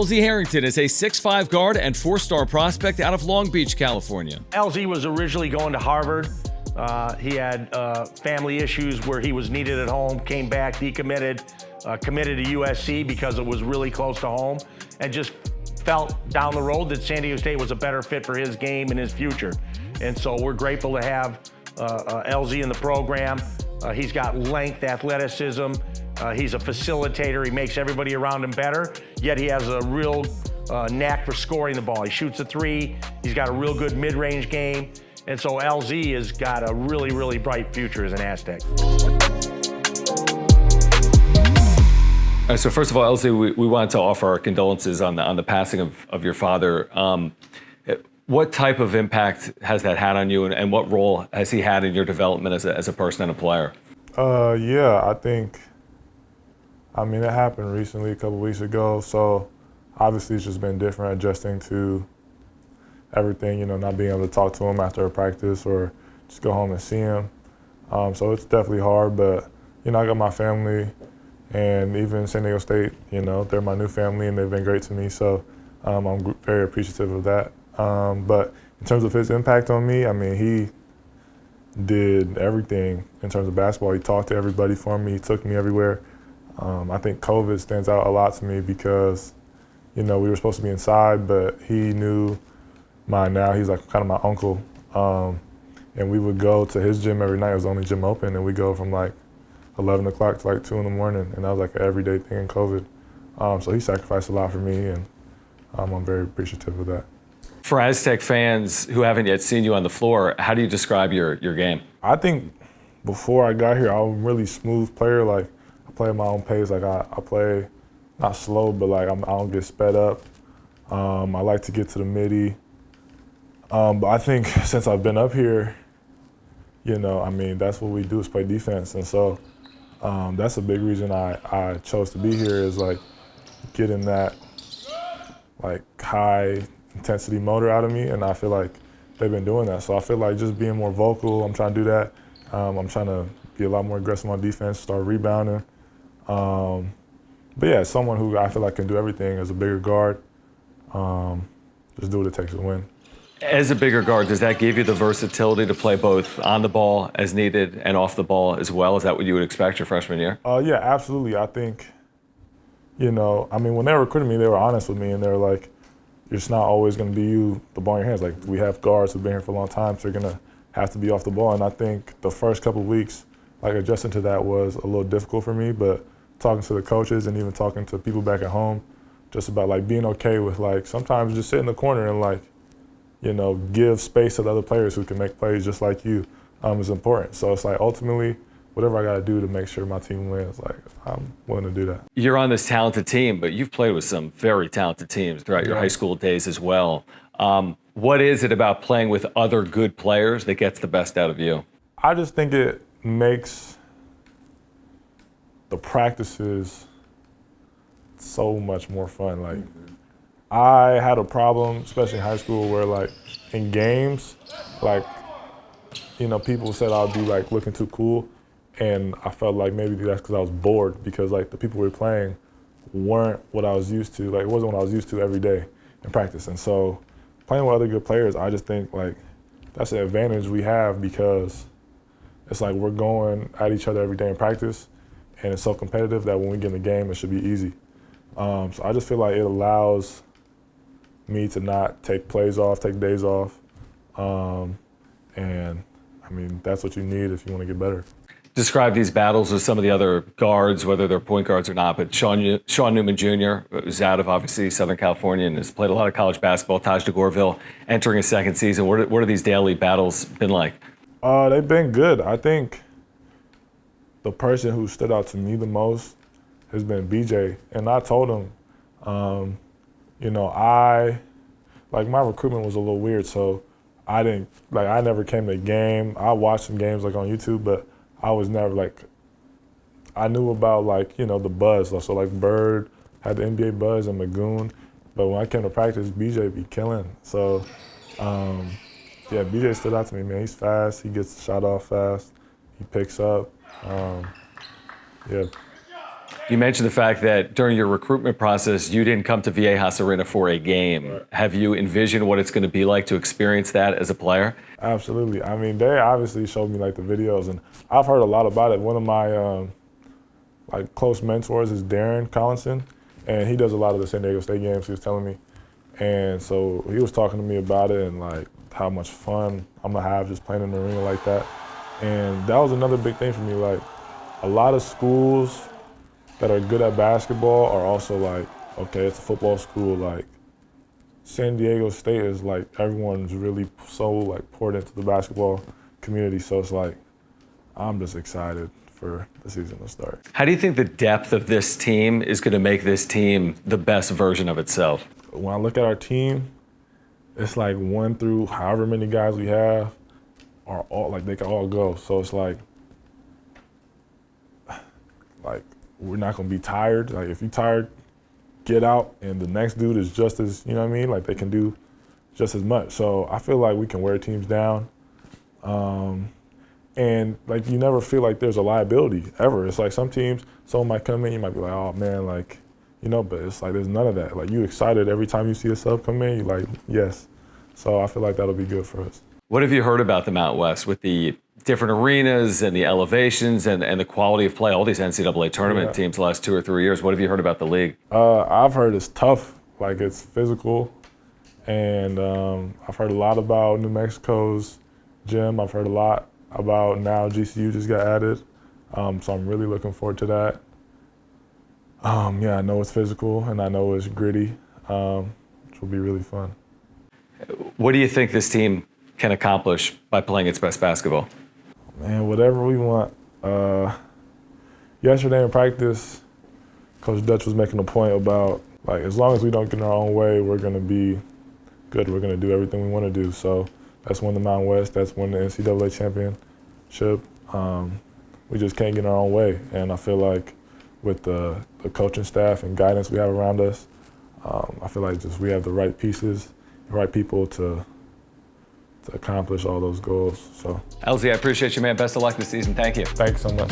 Elzie Harrington is a 6'5" guard and 4-star prospect out of Long Beach, California. Elzie was originally going to Harvard. He had family issues where he was needed at home, came back, decommitted, committed to USC because it was really close to home, and just felt down the road that San Diego State was a better fit for his game and his future. And so we're grateful to have Elzie in the program. He's got length, athleticism. He's a facilitator. He makes everybody around him better, yet he has a real knack for scoring the ball. He shoots a three. He's got a real good mid-range game. And so Elzie has got a really, really bright future as an Aztec. So first of all, Elzie, we wanted to offer our condolences on the passing of your father. What type of impact has that had on you, and what role has he had in your development as a person and a player? Yeah, I mean, it happened recently, a couple weeks ago, so obviously it's just been different adjusting to everything, not being able to talk to him after a practice or just go home and see him. So it's definitely hard, but, I got my family, and even San Diego State, they're my new family and they've been great to me, so I'm very appreciative of that. But in terms of his impact on me, I mean, he did everything in terms of basketball. He talked to everybody for me, he took me everywhere. I think COVID stands out a lot to me because, we were supposed to be inside, but he knew now he's like kind of my uncle. And we would go to his gym every night. It was the only gym open, and we go from like 11 o'clock to like 2 in the morning, and that was like an everyday thing in COVID. So he sacrificed a lot for me, and I'm very appreciative of that. For Aztec fans who haven't yet seen you on the floor, how do you describe your game? I think before I got here, I'm a really smooth player. Like, I play at my own pace. Like, I play not slow, but like I don't get sped up. I like to get to the midi. But I think since I've been up here, I mean, that's what we do is play defense. And so that's a big reason I chose to be here is like getting that like high intensity motor out of me. And I feel like they've been doing that. So I feel like just being more vocal, I'm trying to do that. I'm trying to be a lot more aggressive on defense, start rebounding. But yeah, someone who I feel like can do everything as a bigger guard, just do what it takes to win. As a bigger guard, does that give you the versatility to play both on the ball as needed and off the ball as well? Is that what you would expect your freshman year? Yeah, absolutely. I think, I mean, when they recruited me, they were honest with me, and they were like, it's not always going to be you, the ball in your hands. Like, we have guards who've been here for a long time, so you're going to have to be off the ball. And I think the first couple of weeks, like, adjusting to that was a little difficult for me, but talking to the coaches and even talking to people back at home, just about, like, being okay with, like, sometimes just sit in the corner and, like, give space to the other players who can make plays just like you is important. So it's like, ultimately, whatever I got to do to make sure my team wins, like, I'm willing to do that. You're on this talented team, but you've played with some very talented teams throughout your high school days as well. What is it about playing with other good players that gets the best out of you? I just think it makes the practices so much more fun. Like, I had a problem, especially in high school, where like in games, like, people said I'd be like looking too cool, and I felt like maybe that's because I was bored, because like the people we were playing weren't what I was used to. Like, it wasn't what I was used to every day in practice. And so playing with other good players, I just think like that's an advantage we have, because it's like we're going at each other every day in practice, and it's so competitive that when we get in the game, it should be easy. So I just feel like it allows me to not take plays off, take days off. And I mean, that's what you need if you want to get better. Describe these battles with some of the other guards, whether they're point guards or not, but Sean Newman Jr. is out of, obviously, Southern California and has played a lot of college basketball. Taj DeGorville entering his second season. What are these daily battles been like? They've been good. I think the person who stood out to me the most has been BJ. And I told him, my recruitment was a little weird, so I never came to a game. I watched some games like on YouTube, but I was never like, I knew about the buzz. So like Bird had the NBA buzz and Magoon, but when I came to practice, BJ be killing. So BJ stood out to me, man. He's fast, he gets the shot off fast, he picks up, You mentioned the fact that during your recruitment process, you didn't come to Viejas Arena for a game. Right. Have you envisioned what it's going to be like to experience that as a player? Absolutely. I mean, they obviously showed me like the videos, and I've heard a lot about it. One of my like close mentors is Darren Collinson, and he does a lot of the San Diego State games. He was telling me, and so he was talking to me about it and like how much fun I'm gonna have just playing in the arena like that. And that was another big thing for me. Like a lot of schools that are good at basketball are also like, okay, it's a football school. Like San Diego State is like everyone's really so like poured into the basketball community. So it's like I'm just excited for the season to start. How do you think the depth of this team is going to make this team the best version of itself? When I look at our team, it's like 1 through however many guys we have are all like they can all go. So it's like we're not gonna be tired. Like if you're tired, get out, and the next dude is just as, you know what I mean? Like they can do just as much. So I feel like we can wear teams down. And like you never feel like there's a liability ever. It's like some teams, someone might come in, you might be like, oh man, like, you know, but it's like there's none of that. Like you excited every time you see a sub come in, you're like, yes. So I feel like that'll be good for us. What have you heard about the Mountain West with the different arenas and the elevations and the quality of play, all these NCAA tournament teams the last 2 or 3 years? What have you heard about the league? I've heard it's tough, like it's physical. And I've heard a lot about New Mexico's gym. I've heard a lot about now GCU just got added. So I'm really looking forward to that. Yeah, I know it's physical and I know it's gritty, which will be really fun. What do you think this team can accomplish by playing its best basketball? Man, whatever we want. Yesterday in practice, Coach Dutch was making a point about, like, as long as we don't get in our own way, we're going to be good. We're going to do everything we want to do. So that's won the Mountain West. That's won the NCAA championship. We just can't get in our own way. And I feel like with the coaching staff and guidance we have around us, I feel like just we have the right pieces, the right people to accomplish all those goals. So, Elzie, I appreciate you, man. Best of luck this season. Thank you. Thanks so much.